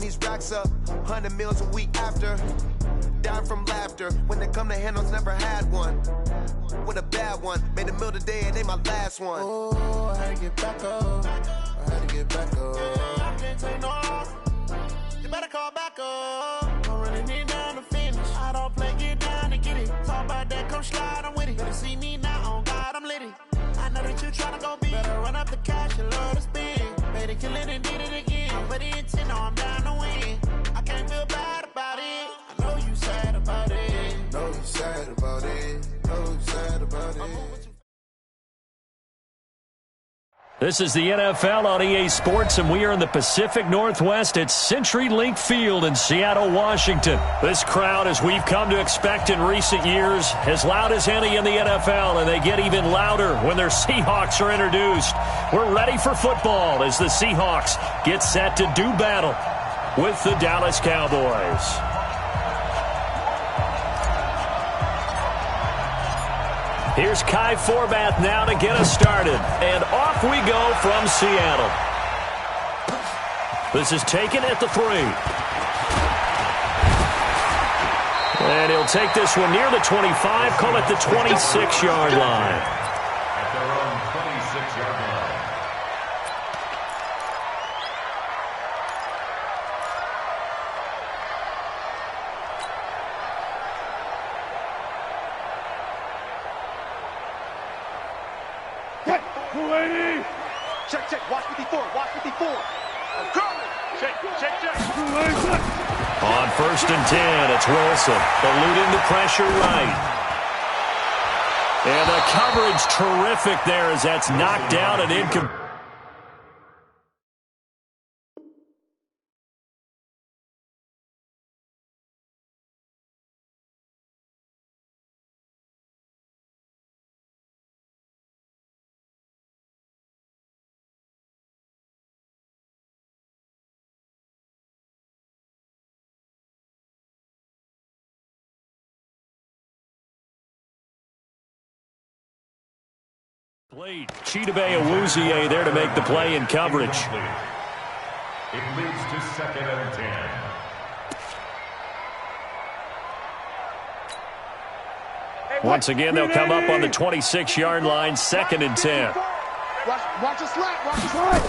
these racks up, 100 meals a week after. Dying from laughter. When they come to handles, never had one. With a bad one. Made a meal today and they my last one. Oh, I had to get back up. I had to get back up. I can't take no loss. You better call back up. Don't really need down to finish. I don't play, get down and get it. Talk about that, come slide, I'm with it. Better see me now, on God, I'm litty. I know that you tryna go big. Better run up the cash, you love to spend. Made it, kill it, and did it again. But the intent, no, I'm down to win. I can't feel bad about it. I know you sad about it. Know you sad about it. Know you sad about it. This is the NFL on EA Sports, and we are in the Pacific Northwest at CenturyLink Field in Seattle, Washington. This crowd, as we've come to expect in recent years, as loud as any in the NFL, and they get even louder when their Seahawks are introduced. We're ready for football as the Seahawks get set to do battle with the Dallas Cowboys. Here's Kai Forbath now to get us started. And off we go from Seattle. This is taken at the 3. And he'll take this one near the 25, call it the 26-yard line. At their own 26-yard line. Check, check, watch 54, watch 54. Check, check, check. On 1st and 10, it's Wilson, eluding the pressure right. And the coverage terrific there as that's knocked down and incomplete. Chidobe Awuzie there to make the play in coverage. It leads to 2nd and 10. Once again, they'll come up on the 26-yard line, 2nd and 10. Watch a slide, watch a slide.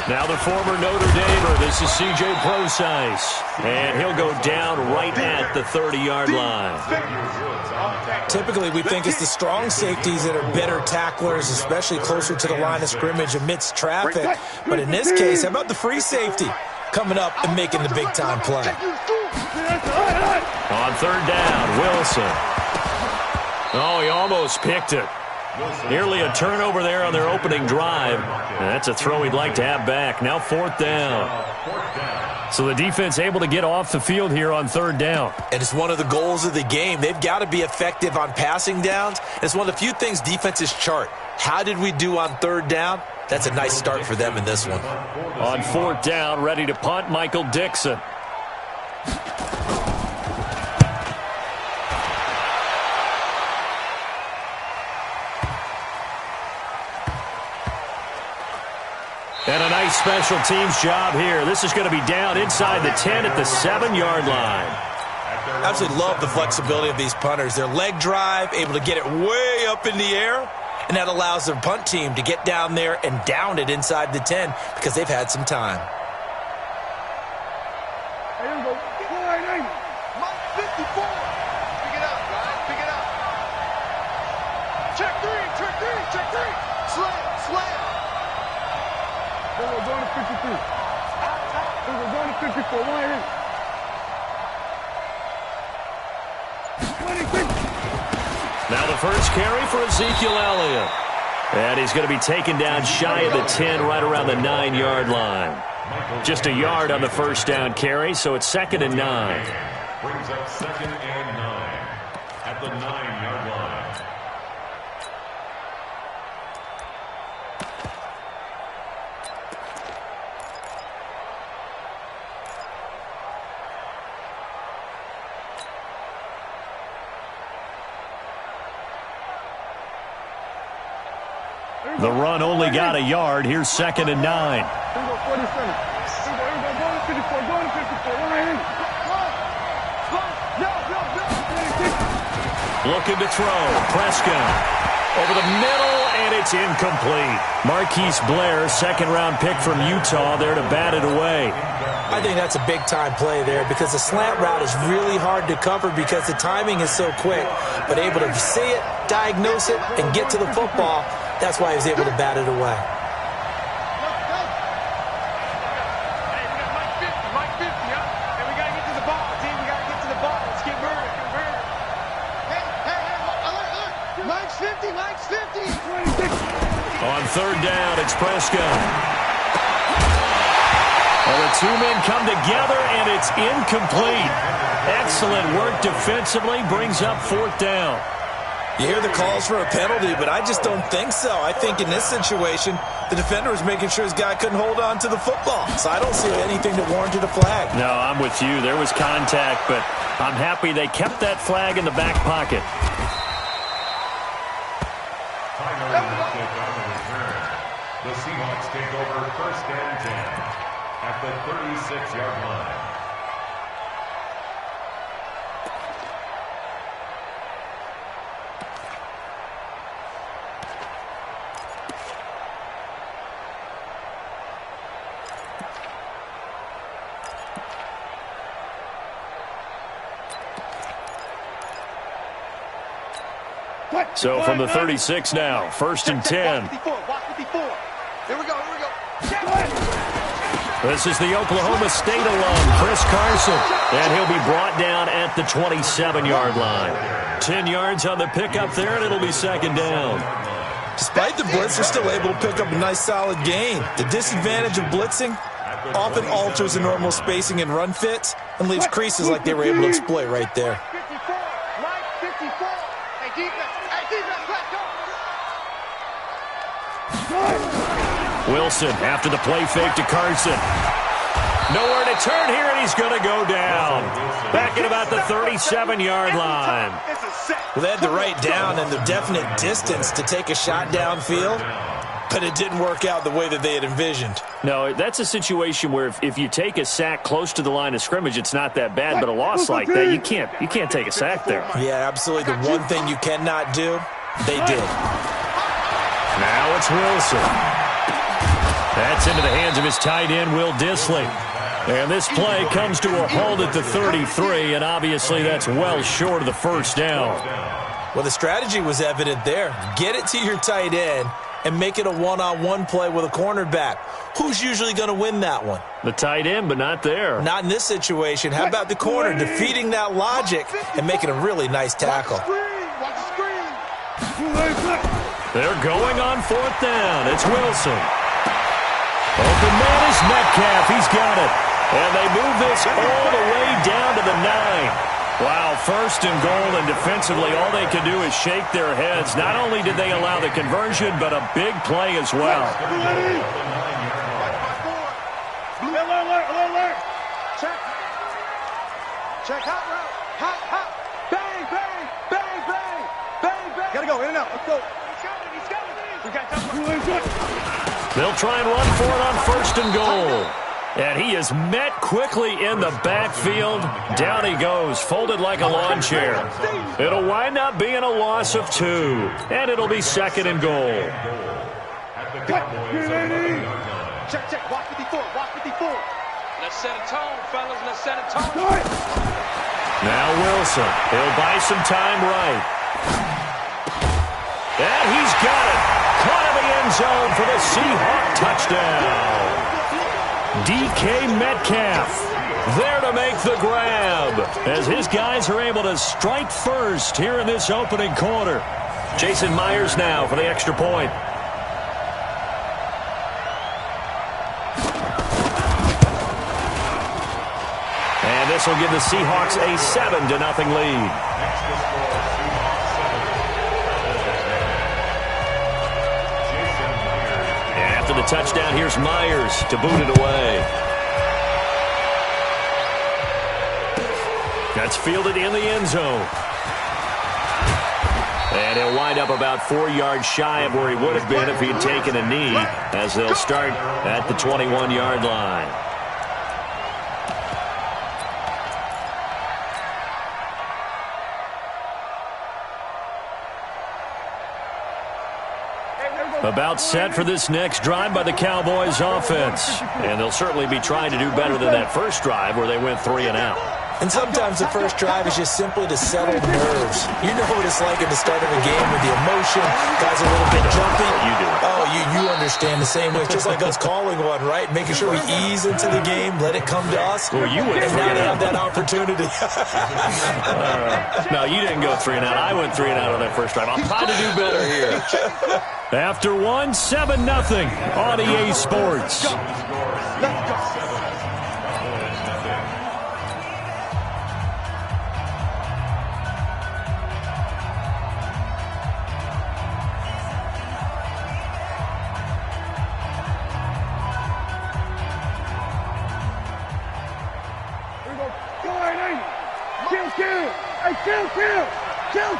Now the former Notre Damer, this is C.J. Prosise, and he'll go down right at the 30-yard line. Typically, we think it's the strong safeties that are better tacklers, especially closer to the line of scrimmage amidst traffic. But in this case, how about the free safety coming up and making the big-time play? On 3rd down, Wilson. Oh, he almost picked it. Nearly a turnover there on their opening drive. And that's a throw he'd like to have back. Now 4th down. So the defense able to get off the field here on 3rd down. And it's one of the goals of the game. They've got to be effective on passing downs. It's one of the few things defenses chart. How did we do on 3rd down? That's a nice start for them in this one. On 4th down, ready to punt, Michael Dixon. And a nice special teams job here. This is going to be down inside the 10 at the 7-yard line. I absolutely love the flexibility of these punters. Their leg drive, able to get it way up in the air, and that allows their punt team to get down there and down it inside the 10 because they've had some time. Here we go. Mike 54. Pick it up, guys. Pick it up. Check 3, check 3, check 3. Slam, slam. We're going to 53. We're going to 54. One here. 26. Now the first carry for Ezekiel Elliott. And he's going to be taken down shy of the 10, right around the 9-yard line. Just a yard on the first down carry, so it's 2nd and 9. Brings up 2nd and 9 at the 9-yard line. The run only got a yard. Here's 2nd and 9. Here we go, 47. Here we go, 54. Looking to throw. Prescott. Over the middle, and it's incomplete. Marquise Blair, second-round pick from Utah, there to bat it away. I think that's a big-time play there because the slant route is really hard to cover because the timing is so quick. But able to see it, diagnose it, and get to the football, that's why he was able to bat it away. On third down, it's Prescott. Well, the two men come together, and it's incomplete. Excellent work defensively, brings up fourth down. You hear the calls for a penalty, but I just don't think so. I think in this situation, the defender was making sure his guy couldn't hold on to the football. So I don't see anything that warranted a flag. No, I'm with you. There was contact, but I'm happy they kept that flag in the back pocket. The Seahawks take over first and 10 at the 36-yard line. So from the 36 now, first and 10. Here we go. This is the Oklahoma State alum, Chris Carson, and he'll be brought down at the 27-yard line. 10 yards on the pickup there, and it'll be second down. Despite the blitz, they're still able to pick up a nice solid gain. The disadvantage of blitzing often alters the normal spacing and run fits and leaves creases like they were able to exploit right there. 54, right 54. Hey, defense, let's go. Wilson after the play fake to Carson. Nowhere to turn here, and he's going to go down. Back at about the 37-yard line. Well, they had the right down and the definite distance to take a shot downfield, but it didn't work out the way that they had envisioned. No, that's a situation where if you take a sack close to the line of scrimmage, it's not that bad, but a loss like that, you can't take a sack there. Yeah, absolutely. The one thing you cannot do, they did. Now it's Wilson. That's into the hands of his tight end, Will Dissly. And this play comes to a halt at the 33, and obviously that's well short of the first down. Well, the strategy was evident there. Get it to your tight end and make it a one-on-one play with a cornerback. Who's usually going to win that one? The tight end, but not there. Not in this situation. How about the corner defeating that logic and making a really nice tackle? They're going on fourth down. It's Wilson. Open man is Metcalf. He's got it. And they move this all the way down to the 9. Wow, first and goal, and defensively all they can do is shake their heads. Not only did they allow the conversion, but a big play as well. Alert. Check. Hot. Bang. Gotta go, in and out. Let's go. He's coming. We got time. They'll try and run for it on first and goal. And he is met quickly in the backfield. Down he goes, folded like a lawn chair. It'll wind up being a loss of 2. And it'll be second and goal. Check. Walk 54. Let's set a tone, fellas. Let's set a tone. Now Wilson. He'll buy some time right. And he's got it. Caught in the end zone for the Seahawk touchdown. DK Metcalf there to make the grab as his guys are able to strike first here in this opening quarter. Jason Myers now for the extra point. And this will give the Seahawks a 7-0 lead. After the touchdown, here's Myers to boot it away. That's fielded in the end zone. And he'll wind up about 4 yards shy of where he would have been if he had taken a knee, as they'll start at the 21-yard line. About set for this next drive by the Cowboys offense. And they'll certainly be trying to do better than that first drive where they went 3 and out. And sometimes the first drive is just simply to settle nerves. You know what it's like at the start of a game with the emotion. Guys are a little bit jumpy. You do. Oh, you understand the same way. It's just like us calling one, right? Making sure we ease into the game, let it come to us. Well, you went and now they have out. that opportunity. No, you didn't go 3 and out. I went 3 and out on that first drive. I'll try to do better here. After 1, 7-0 on EA Sports.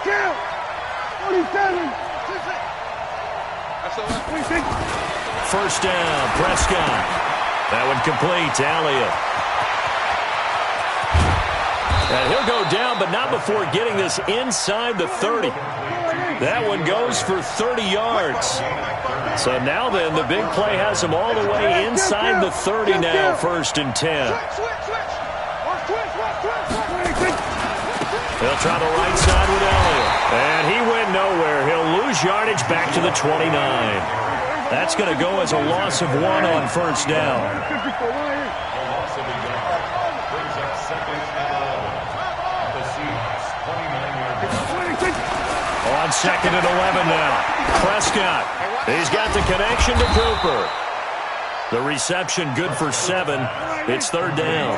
Kill. 47. First down, Prescott. That one complete to Elliott. And he'll go down, but not before getting this inside the 30. That one goes for 30 yards. So now then, the big play has him all the way inside the 30 now, 1st and 10. He'll try the right side with Elliott. And he went nowhere. He'll lose yardage back to the 29. That's going to go as a loss of 1 on 1st down. On 2nd and 11 now. Prescott. He's got the connection to Cooper. The reception good for 7. It's 3rd down.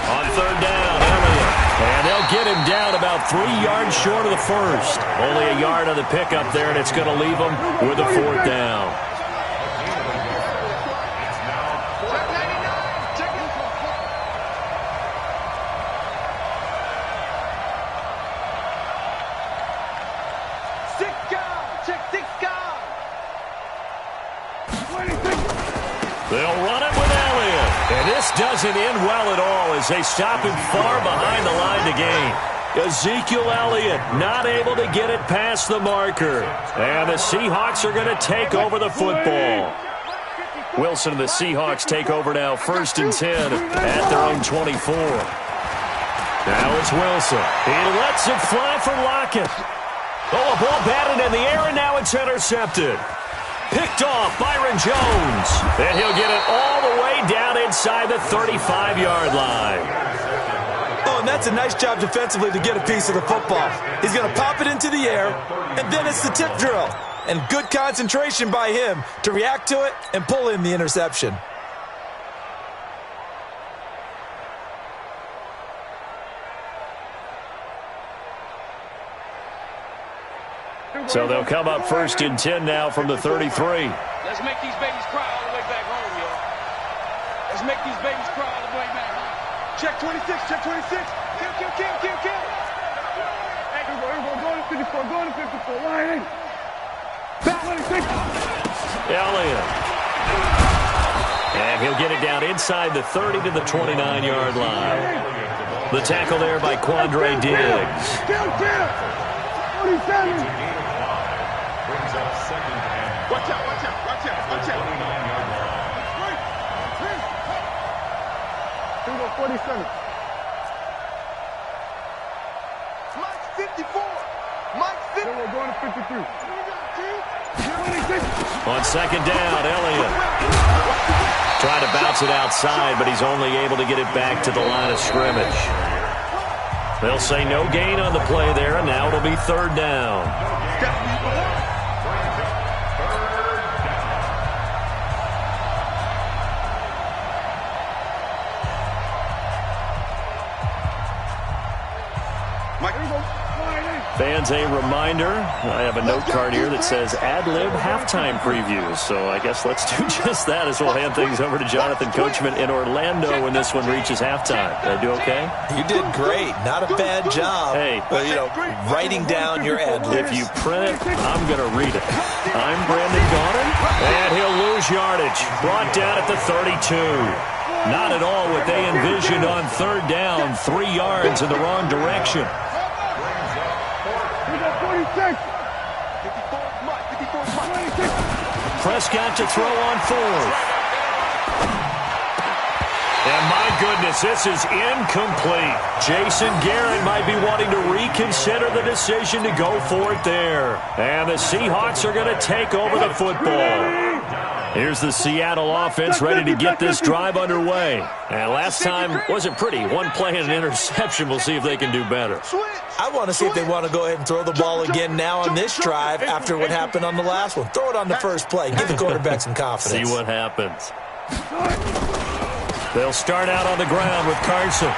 On 3rd down, Elliott. And they'll get him down about 3 yards short of the first. Only a yard on the pickup there, and it's going to leave him with a 4th down. They'll run it with Elliott. And this doesn't end well at all as they stop him far behind the line to gain. Ezekiel Elliott not able to get it past the marker. And the Seahawks are going to take over the football. Wilson and the Seahawks take over now, 1st and 10 at their own 24. Now it's Wilson. He lets it fly for Lockett. Oh, a ball batted in the air, and now it's intercepted. Picked off Byron Jones. And he'll get it all the way down inside the 35-yard line. Oh, and that's a nice job defensively to get a piece of the football. He's going to pop it into the air, and then it's the tip drill. And good concentration by him to react to it and pull in the interception. So they'll come up 1st and 10 now from the 33. Let's make these babies cry all the way back home, y'all. Let's make these babies cry all the way back home. Check 26. Kill. Hey, go to 54. Line in. Back 26. Elliott. And he'll get it down inside the 30 to the 29-yard line. The tackle there by Quandre Diggs. Kill. 47. Watch out. 29-yard line. 47. Mike's 54. Mike's 50. We're going to 53. 26. On 2nd down, Elliott. Trying to bounce it outside, but he's only able to get it back to the line of scrimmage. They'll say no gain on the play there, and now it'll be 3rd down. Fans, a reminder, I have a note card here that says ad-lib halftime previews. So I guess let's do just that as we'll hand things over to Jonathan Coachman in Orlando when this one reaches halftime. Did I do okay? You did great. Not a bad job. Hey, writing down your ad-libs. If you print it, I'm going to read it. I'm Brandon Gaudin, and he'll lose yardage. Brought down at the 32. Not at all what they envisioned on third down. 3 yards in the wrong direction. Prescott to throw on fourth. And my goodness, this is incomplete. Jason Garrett might be wanting to reconsider the decision to go for it there. And the Seahawks are going to take over the football. Here's the Seattle offense ready to get this drive underway. And last time wasn't pretty. One play and an interception. We'll see if they can do better. I want to see if they want to go ahead and throw the ball again now on this drive after what happened on the last one. Throw it on the first play. Give the quarterback some confidence. See what happens. They'll start out on the ground with Carson.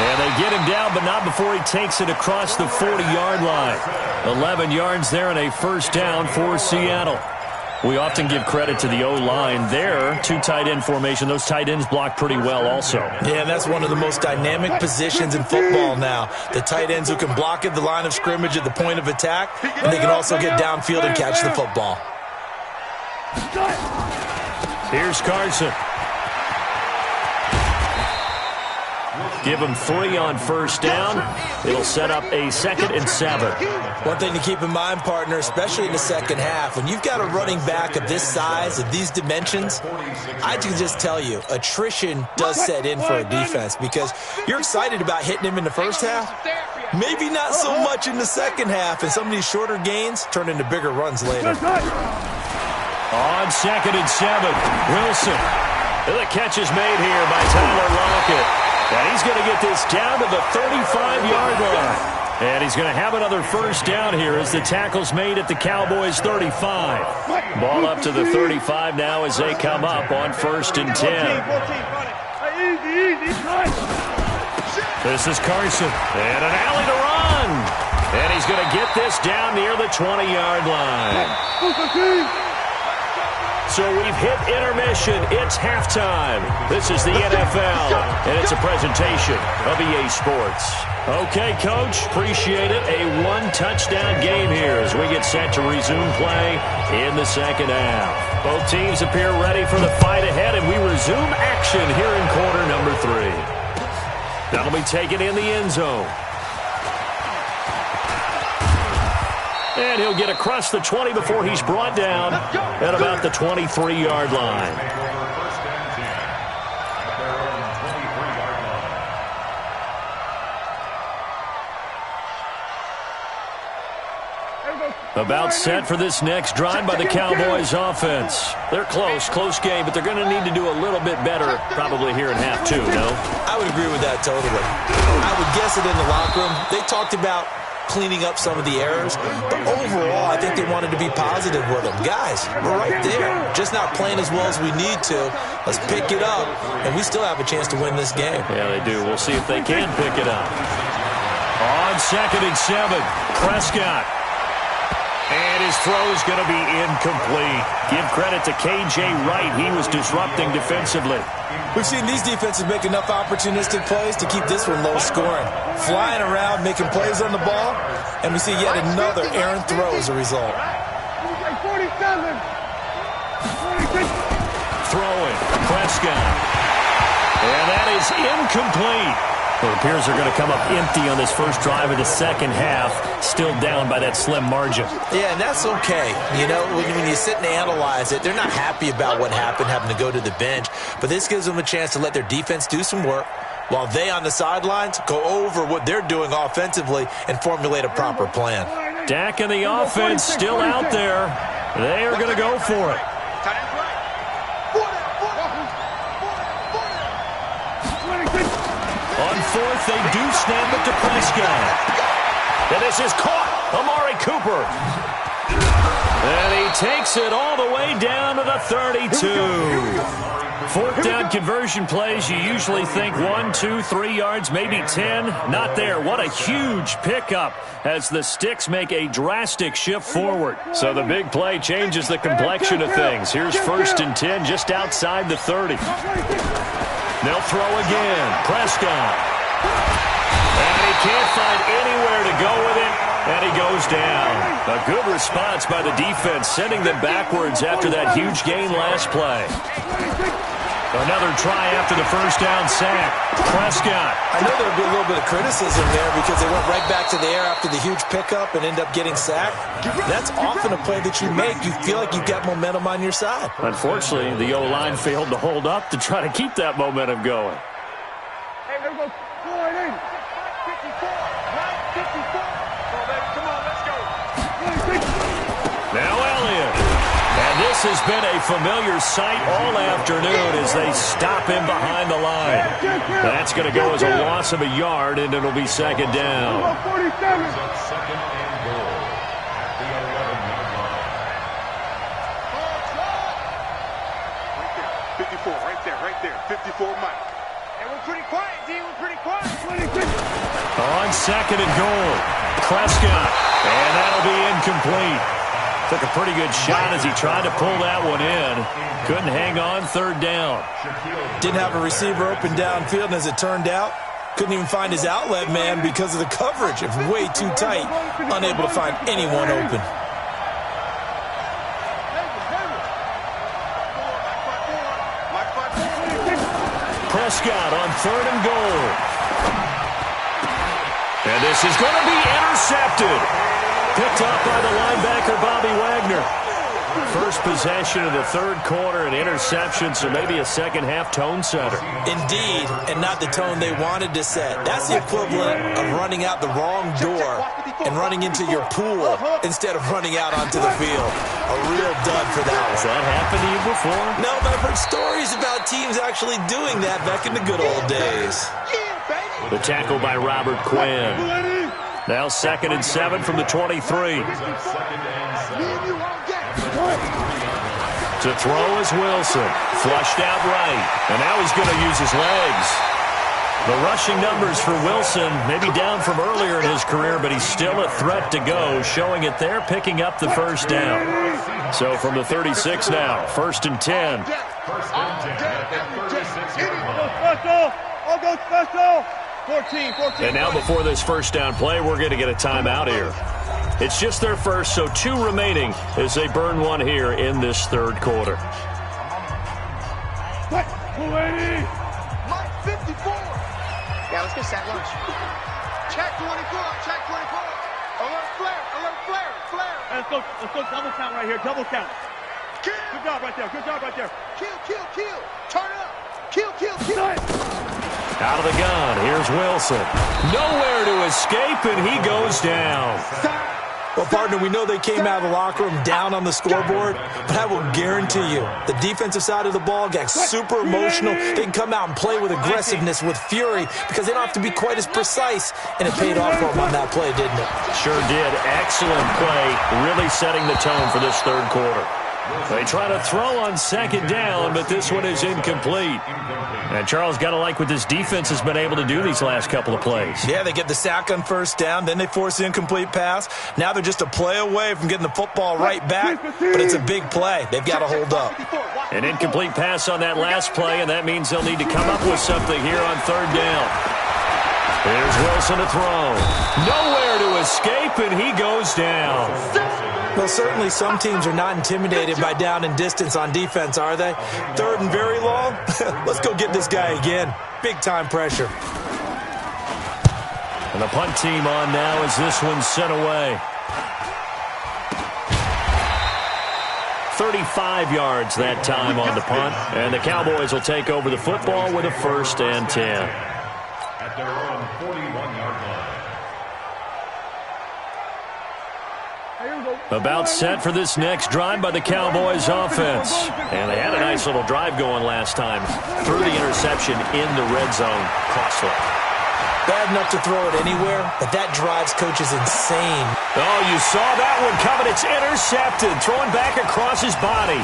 And they get him down, but not before he takes it across the 40-yard line. 11 yards there and a first down for Seattle. We often give credit to the O-line there. 2 tight end formation. Those tight ends block pretty well also. Yeah, and that's one of the most dynamic positions in football now. The tight ends who can block at the line of scrimmage at the point of attack, and they can also get downfield and catch the football. Here's Carson. Give him 3 on first down. It'll set up a 2nd and 7. One thing to keep in mind, partner, especially in the second half, when you've got a running back of this size, of these dimensions, I can just tell you, attrition does set in for a defense because you're excited about hitting him in the first half. Maybe not so much in the second half, and some of these shorter gains turn into bigger runs later. On 2nd and 7, Wilson. The catch is made here by Tyler Lockett. And he's going to get this down to the 35-yard line. And he's going to have another first down here as the tackle's made at the Cowboys' 35. Ball up to the 35 now as they come up on 1st and 10. This is Carson. And an alley to run. And he's going to get this down near the 20-yard line. So we've hit intermission. It's halftime. This is the NFL, and it's a presentation of EA Sports. Okay, Coach, appreciate it. A 1-touchdown game here as we get set to resume play in the second half. Both teams appear ready for the fight ahead, and we resume action here in quarter number 3. That'll be taken in the end zone. And he'll get across the 20 before he's brought down at about the 23-yard line. About set for this next drive by the Cowboys offense. They're close game, but they're going to need to do a little bit better probably here in half 2, no? I would agree with that totally. I would guess it in the locker room. They talked about cleaning up some of the errors, but overall, I think they wanted to be positive with them. Guys, we're right there. Just not playing as well as we need to. Let's pick it up, and we still have a chance to win this game. Yeah, they do. We'll see if they can pick it up. On 2nd and 7, Prescott. And his throw is going to be incomplete. Give credit to K.J. Wright. He was disrupting defensively. We've seen these defenses make enough opportunistic plays to keep this one low scoring. Flying around, making plays on the ball, and we see yet another errant throw as a result. Throwing, Prescott. And that is incomplete. It appears they're going to come up empty on this first drive of the second half, still down by that slim margin. Yeah, and that's okay. You know, when you sit and analyze it, they're not happy about what happened, having to go to the bench. But this gives them a chance to let their defense do some work while they on the sidelines go over what they're doing offensively and formulate a proper plan. Dak and the offense still out there. They are going to go for it. On 4th, they do snap it to Prescott. And this is caught. Amari Cooper. And he takes it all the way down to the 32. 4th down conversion plays, you usually think 1, 2, 3 yards, maybe 10. Not there. What a huge pickup as the sticks make a drastic shift forward. So the big play changes the complexion of things. Here's 1st and 10 just outside the 30. They'll throw again. Prescott. And he can't find anywhere to go with it. And he goes down. A good response by the defense, sending them backwards after that huge gain last play. Another try after the first down sack. Prescott. I know there'll be a little bit of criticism there because they went right back to the air after the huge pickup and end up getting sacked. That's often a play that you make. You feel like you've got momentum on your side. Unfortunately, the O-line failed to hold up to try to keep that momentum going. Hey, there goes 480. 54. 54. Come on, let's go. Now Elliott. And this has been a familiar sight all afternoon as they stop him behind the line. That's going to go as a loss of a yard, and it'll be second down. 47. Second and goal at the 11-yard line. 54, right there. 54, Mike. And we're pretty quiet, D. We're pretty quiet. 26. On second and goal, Prescott. And that'll be incomplete. Took a pretty good shot as he tried to pull that one in. Couldn't hang on third down. Didn't have a receiver open downfield, and as it turned out, couldn't even find his outlet man because of the coverage. It's way too tight, unable to find anyone open. Prescott on third and goal. And this is going to be intercepted. Picked up by the linebacker, Bobby Wagner. First possession of the third quarter, an interception, so maybe a second-half tone setter. Indeed, and not the tone they wanted to set. That's the equivalent of running out the wrong door and running into your pool instead of running out onto the field. A real dud for that one. Has that happened to you before? No, but I've heard stories about teams actually doing that back in the good old days. The tackle by Robert Quinn. Now 2nd and 7 from the 23. To throw is Wilson. Flushed out right. And now he's going to use his legs. The rushing numbers for Wilson maybe down from earlier in his career, but he's still a threat to go, showing it there, picking up the first down. So from the 36 now, 1st and 10. First and 10 at the 36-yard line. I'll go special. 14. And now before this first down play, we're going to get a timeout here. It's just their first, so 2 remaining as they burn one here in this third quarter. 280. Mike, 54. Yeah, let's get set lunch. Check 24. Check 24. Alert flare. Alert flare. Flare. Let's go double count right here. Double count. Kill. Good job right there. Good job right there. Kill. Turn up. Kill. Out of the gun, here's Wilson. Nowhere to escape, and he goes down. Well, partner, we know they came out of the locker room down on the scoreboard, but I will guarantee you the defensive side of the ball got super emotional. They can come out and play with aggressiveness, with fury, because they don't have to be quite as precise, and it paid off for them on that play, didn't it? Sure did. Excellent play, really setting the tone for this third quarter. They try to throw on second down, but this one is incomplete. And Charles, got to like what this defense has been able to do these last couple of plays. Yeah, they get the sack on first down, then they force the incomplete pass. Now they're just a play away from getting the football right back, but it's a big play. They've got to hold up. An incomplete pass on that last play, and that means they'll need to come up with something here on third down. Here's Wilson to throw. Nowhere to escape, and he goes down. Well, certainly some teams are not intimidated by down and distance on defense, are they? Third and very long? Let's go get this guy again. Big-time pressure. And the punt team on now as this one's sent away. 35 yards that time on the punt. And the Cowboys will take over the football with a 1st and 10. At their own 41-yard line. About set for this next drive by the Cowboys offense. And they had a nice little drive going last time. Threw the interception in the red zone. Costly. Bad enough to throw it anywhere, but that drives coaches insane. Oh, you saw that one coming. It's intercepted. Throwing back across his body.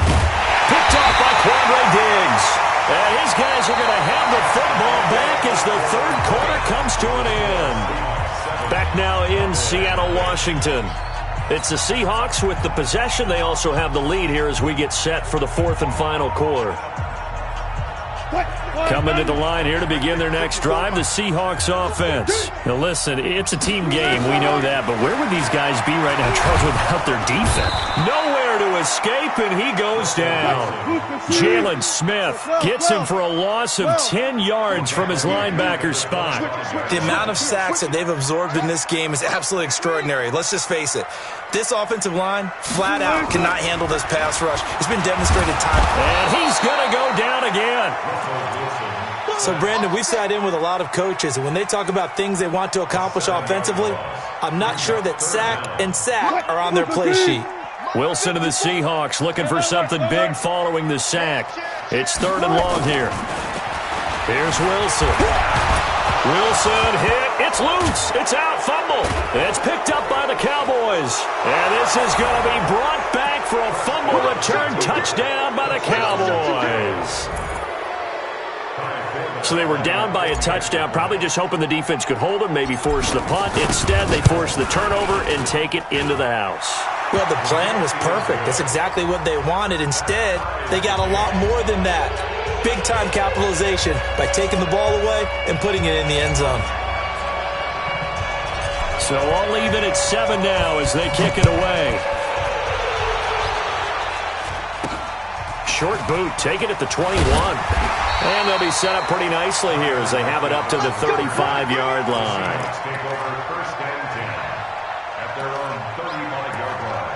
Picked off by Quandre Diggs. And his guys are going to have the football back as the third quarter comes to an end. Back now in Seattle, Washington. It's the Seahawks with the possession. They also have the lead here as we get set for the 4th and final quarter. Coming to the line here to begin their next drive, the Seahawks offense. Now listen, it's a team game, we know that, but where would these guys be right now, Charles, without their defense? Nowhere to escape, and he goes down. Jalen Smith gets him for a loss of 10 yards from his linebacker spot. The amount of sacks that they've absorbed in this game is absolutely extraordinary. Let's just face it. This offensive line, flat out, cannot handle this pass rush. It's been demonstrated time. And he's going to go down again. So, Brandon, we've sat in with a lot of coaches, and when they talk about things they want to accomplish offensively, I'm not sure that sack and sack are on their play sheet. Wilson of the Seahawks looking for something big following the sack. It's 3rd and long here. Here's Wilson. Wilson hit. It's loose. It's out. Fumble. It's picked up by the Cowboys. And this is going to be brought back for a fumble return touchdown by the Cowboys. So they were down by a touchdown, probably just hoping the defense could hold them, maybe force the punt. Instead, they force the turnover and take it into the house. Well, the plan was perfect. That's exactly what they wanted. Instead, they got a lot more than that. Big-time capitalization by taking the ball away and putting it in the end zone. So all even at 7 now as they kick it away. Short boot, take it at the 21. And they'll be set up pretty nicely here as they have it up to the 35-yard line. Take over 1st and 10 at their own 35-yard line.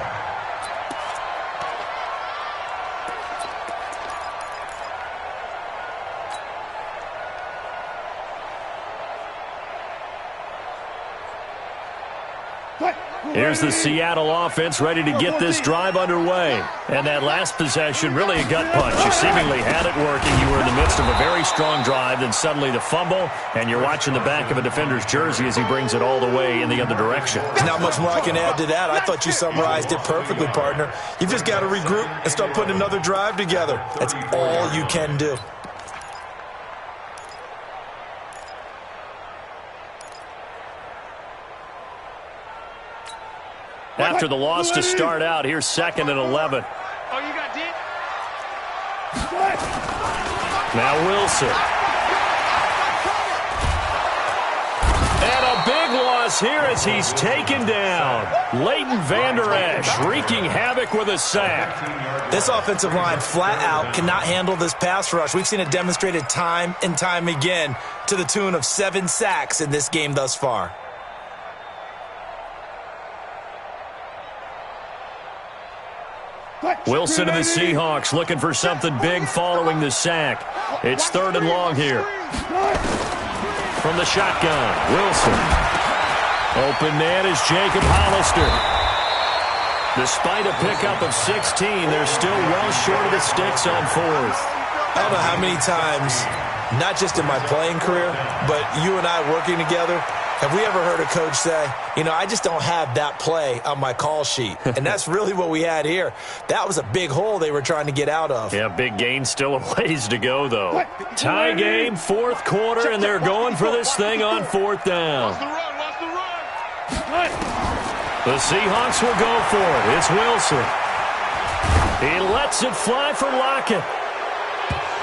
Here's the Seattle offense ready to get this drive underway. And that last possession, really a gut punch. You seemingly had it working. You were in the midst of a very strong drive, then suddenly the fumble, and you're watching the back of a defender's jersey as he brings it all the way in the other direction. Not much more I can add to that. I thought you summarized it perfectly, partner. You've just got to regroup and start putting another drive together. That's all you can do. After the loss to start out, here's 2nd and 11. Oh, you got deep? Now Wilson. And a big loss here as he's taken down. Leighton Vander Esch wreaking havoc with a sack. This offensive line flat out cannot handle this pass rush. We've seen it demonstrated time and time again to the tune of 7 sacks in this game thus far. Wilson of the Seahawks looking for something big following the sack. It's 3rd and long here. From the shotgun, Wilson. Open man is Jacob Hollister. Despite a pickup of 16, they're still well short of the sticks on 4th. I don't know how many times, not just in my playing career, but you and I working together, have we ever heard a coach say, you know, I just don't have that play on my call sheet? And that's really what we had here. That was a big hole they were trying to get out of. Yeah, big gain, still a ways to go, though. Tie game, 4th quarter, and they're going for this thing on 4th down. The Seahawks will go for it. It's Wilson. He lets it fly for Lockett.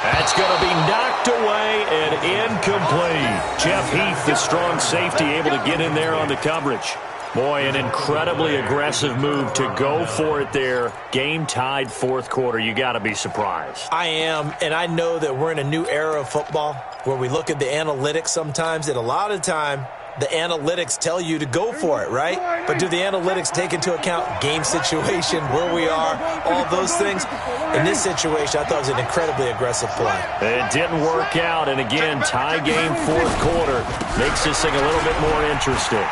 That's going to be knocked away and incomplete. Jeff Heath, the strong safety, able to get in there on the coverage. Boy, an incredibly aggressive move to go for it there. Game tied 4th quarter. You got to be surprised. I am, and I know that we're in a new era of football where we look at the analytics sometimes, and a lot of time the analytics tell you to go for it, right? But do the analytics take into account game situation, where we are, all those things? In this situation, I thought it was an incredibly aggressive play. It didn't work out, and again, tie game 4th quarter makes this thing a little bit more interesting.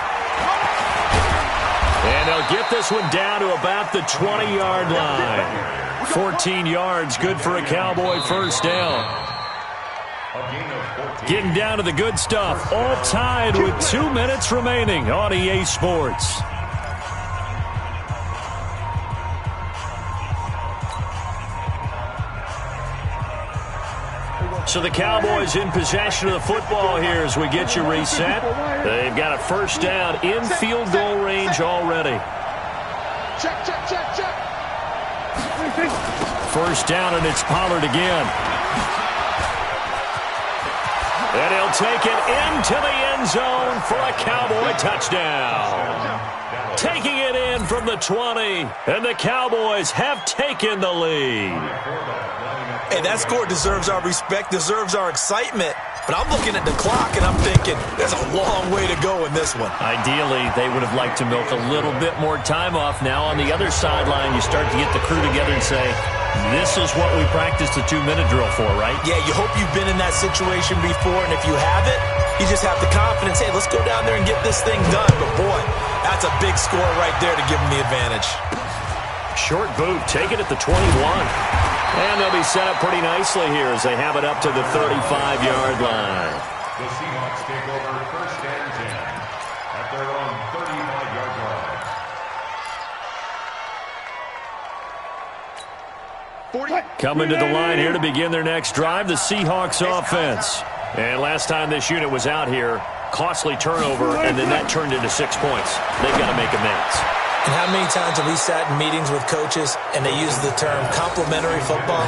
And they'll get this one down to about the 20-yard line. 14 yards, good for a Cowboy first down. Getting down to the good stuff, all tied with 2 minutes remaining on EA Sports. So the Cowboys in possession of the football here as we get you reset. They've got a first down in field goal range already. Check, check, check, check. First down, and it's Pollard again. And he'll take it into the end zone for a Cowboy touchdown. Taking it in from the 20, and the Cowboys have taken the lead. Hey, that score deserves our respect, deserves our excitement. But I'm looking at the clock, and I'm thinking there's a long way to go in this one. Ideally, they would have liked to milk a little bit more time off. Now on the other sideline, you start to get the crew together and say, this is what we practiced the 2-minute drill for, right? Yeah, you hope you've been in that situation before, and if you haven't, you just have the confidence, hey, let's go down there and get this thing done. But, boy, that's a big score right there to give them the advantage. Short boot, take it at the 21. And they'll be set up pretty nicely here as they have it up to the 35-yard line. The Seahawks take over 1st and 10 at their own 35-yard line. Coming to the line here to begin their next drive, the Seahawks offense. And last time this unit was out here, costly turnover, and then that turned into 6 points. They've got to make amends. And how many times have we sat in meetings with coaches and they use the term complementary football?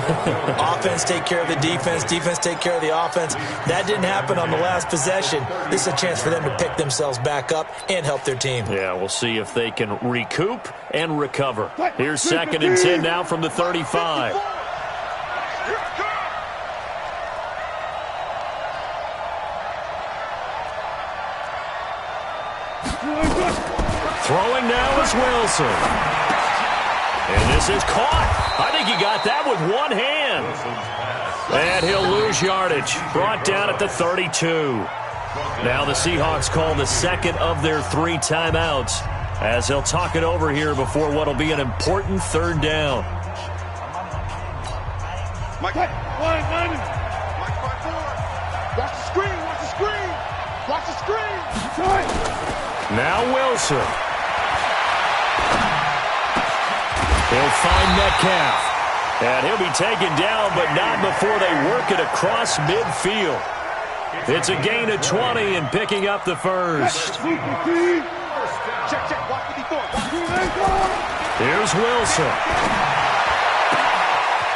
Offense take care of the defense, defense take care of the offense. That didn't happen on the last possession. This is a chance for them to pick themselves back up and help their team. Yeah, we'll see if they can recoup and recover. Here's 2nd and 10 now from the 35. Throwing now is Wilson. And this is caught. I think he got that with one hand. And he'll lose yardage. Brought down at the 32. Now the Seahawks call the second of their 3 timeouts as they'll talk it over here before what will be an important 3rd down. Mike, Mike 5-4. Watch the screen, watch the screen. Watch the screen. Now Wilson. He'll find Metcalf. And he'll be taken down, but not before they work it across midfield. It's a gain of 20 and picking up the first. Check, watch 54. Here's Wilson.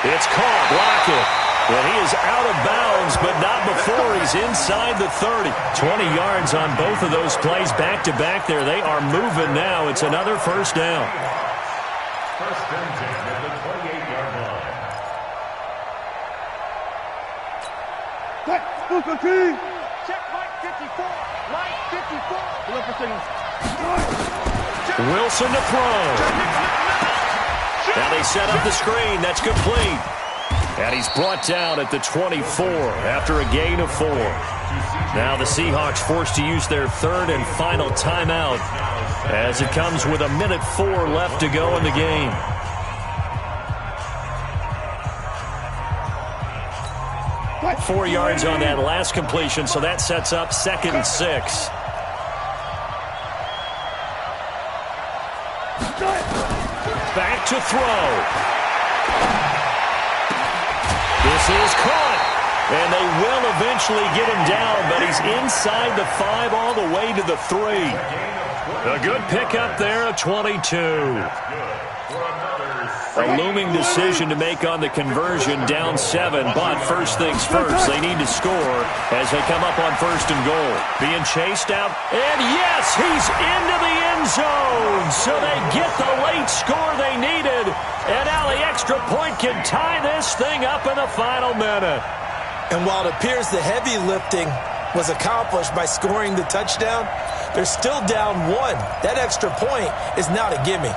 It's caught, Lockett. And he is out of bounds, but not before he's inside the 30. 20 yards on both of those plays back-to-back there. They are moving now. It's another 1st down. 1st and 10 at the 28-yard line. Check Mike 54. Mike 54. Look for signal. Wilson to throw. Now they set up the screen. That's complete. And he's brought down at the 24 after a gain of 4. Now the Seahawks forced to use their 3rd and final timeout as it comes with 1:04 left to go in the game. Four yards on that last completion, so that sets up 2nd and 6. Back to throw. This is caught. And they will eventually get him down, but he's inside the 5 all the way to the 3. A good pickup there of 22. A looming decision to make on the conversion, down 7, but first things first, they need to score as they come up on 1st and goal. Being chased out, and yes, he's into the end zone, so they get the late score they needed, and now the extra point can tie this thing up in the final minute. And while it appears the heavy lifting was accomplished by scoring the touchdown, they're still down 1. That extra point is not a gimme.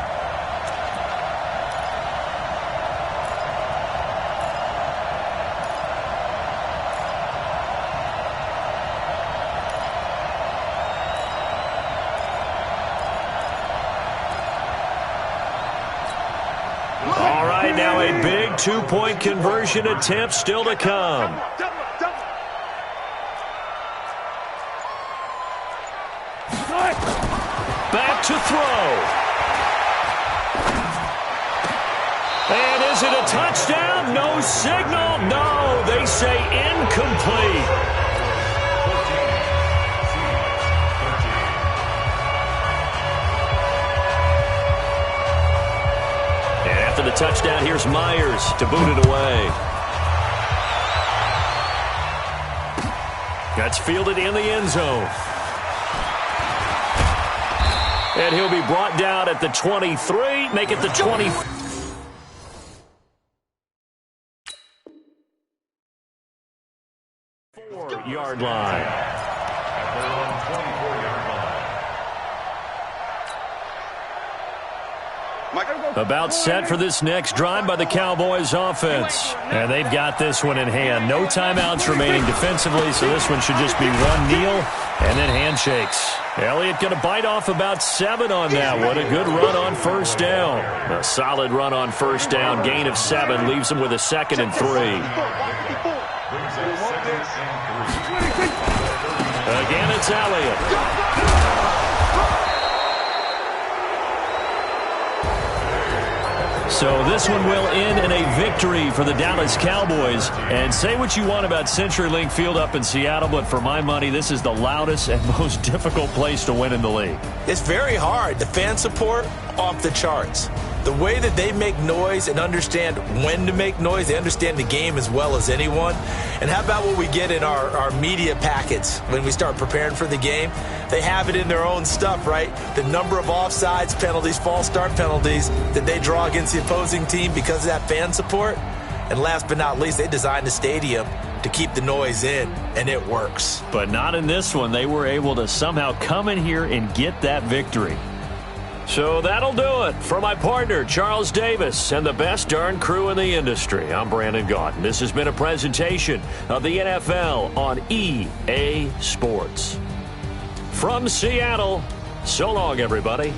All right, now a big 2-point conversion attempt still to come. Back to throw. And is it a touchdown? No signal. No, they say incomplete. And after the touchdown, here's Myers to boot it away. That's fielded in the end zone. And he'll be brought down at the 23, make it the 20. Yard line. About set for this next drive by the Cowboys offense. And they've got this one in hand. No timeouts remaining defensively, so this one should just be one kneel and then handshakes. Elliott going to bite off about 7 on that. What a good run on first down. A solid run on first down. Gain of 7 leaves him with a 2nd and 3. Again, it's Elliott. So this one will end in a victory for the Dallas Cowboys. And say what you want about CenturyLink Field up in Seattle, but for my money, this is the loudest and most difficult place to win in the league. It's very hard. The fan support, off the charts. The way that they make noise and understand when to make noise, they understand the game as well as anyone. And how about what we get in our media packets when we start preparing for the game? They have it in their own stuff, right? The number of offsides penalties, false start penalties that they draw against the opposing team because of that fan support. And last but not least, they designed the stadium to keep the noise in, and it works. But not in this one. They were able to somehow come in here and get that victory. So that'll do it. For my partner, Charles Davis, and the best darn crew in the industry, I'm Brandon Gaudin. This has been a presentation of the NFL on EA Sports. From Seattle, so long, everybody.